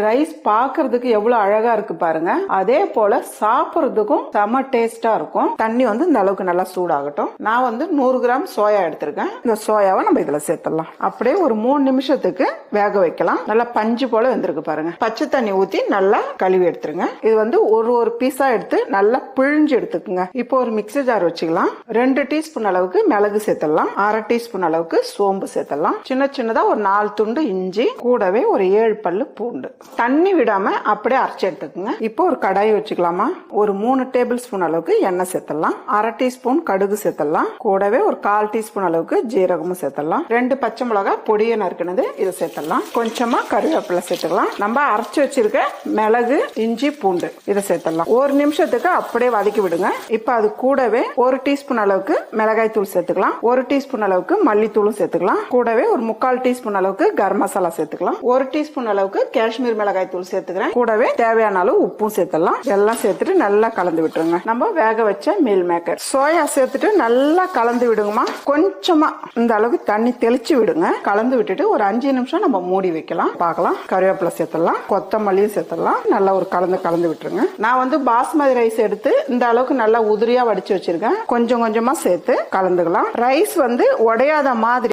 Rice பாக்குறதுக்கு எவ்வளவு அழகா இருக்கு பாருங்க. அதே போல சாப்பிடுறதுக்கும் செம டேஸ்டா இருக்கும். தண்ணி வந்து இந்த அளவுக்கு நல்லா சூடாகட்டும். நான் வந்து 100 கிராம் சோயா எடுத்திருக்கேன். இந்த சோயாவை நம்ம இதுல சேர்த்துடலாம். அப்படியே ஒரு 3 நிமிஷத்துக்கு வேக வைக்கலாம். நல்லா பஞ்சு போல வெந்திருக்கு பாருங்க. பச்சை தண்ணி ஊத்தி நல்லா கழுவி எடுத்துருங்க. இது வந்து ஒரு பீஸா எடுத்து நல்லா பிழிஞ்சு எடுத்துக்குங்க. இப்போ ஒரு மிக்ஸி ஜார் வச்சுக்கலாம். 2 டீஸ்பூன் அளவுக்கு மிளகு சேர்த்துடலாம். 1/2 டீஸ்பூன் அளவுக்கு சோம்பு சேர்த்துடலாம். சின்ன சின்னதா ஒரு 4 துண்டு இஞ்சி, கூடவே ஒரு 7 பல்லு பூண்டு. தண்ணி விடாம அப்படியே அரைச்சு எடுத்துக்குங்க. இப்போ ஒரு கடாய் வச்சுக்கலாமா. ஒரு 3 டேபிள் ஸ்பூன் அளவுக்கு எண்ணெய் சேர்த்துடலாம். 1/2 டீஸ்பூன் கடுகு சேர்த்துடலாம். கூடவே ஒரு 1/4 டீஸ்பூன் அளவுக்கு ஜீரகமும் சேர்த்துடலாம். 2 பச்சை மிளகாய் பொடியை நறுக்கினது இதை சேர்த்துடலாம். கொஞ்சமா கருவேப்பிலை சேர்த்துக்கலாம். நம்ம அரைச்சு வச்சிருக்க மிளகு, இஞ்சி, பூண்டு இதை சேர்த்துடலாம். 1 நிமிஷத்துக்கு அப்படியே வதக்கி விடுங்க. இப்ப அது கூடவே 1 டீஸ்பூன் அளவுக்கு மிளகாய் தூள் சேர்த்துக்கலாம். 1 டீஸ்பூன் அளவுக்கு மல்லித்தூளும் சேர்த்துக்கலாம். கூடவே ஒரு 3/4 டீஸ்பூன் அளவுக்கு கரம் மசாலா சேர்த்துக்கலாம். 1 டீஸ்பூன் அளவுக்கு காஷ்மீர் மிளகாய் தூள் சேர்த்துக்கிறேன். கூடவே தேவையான அளவு உப்பும் சேர்த்துலாம். எல்லாம் சேர்த்துட்டு நல்லா கலந்து விட்டுருங்க. நம்ம வேக வச்ச மீல் மேக்கர் சோயா சேர்த்துட்டு நல்லா கலந்து விடுங்கம்மா. கொஞ்சமா இந்த அளவுக்கு தண்ணி தெளிச்சு விடுங்க. கலந்து விட்டுட்டு ஒரு 5 நிமிஷம் நம்ம மூடி வைக்கலாம். பார்க்கலாம். கருவேப்பிலை சேர்த்துலாம், கொத்தமல்லியும் சேர்த்துலாம். நல்லா ஒரு கலந்து விட்டுருங்க. நான் வந்து பாஸ்மதி ரைஸ் எடுத்து இந்த அளவுக்கு நல்லா உதிரியா வடிச்சு வச்சிருக்கேன். கொஞ்சம் கொஞ்சமா சேர்த்து கலந்துக்கலாம். ரைஸ் வந்து உடையாத மாதிரி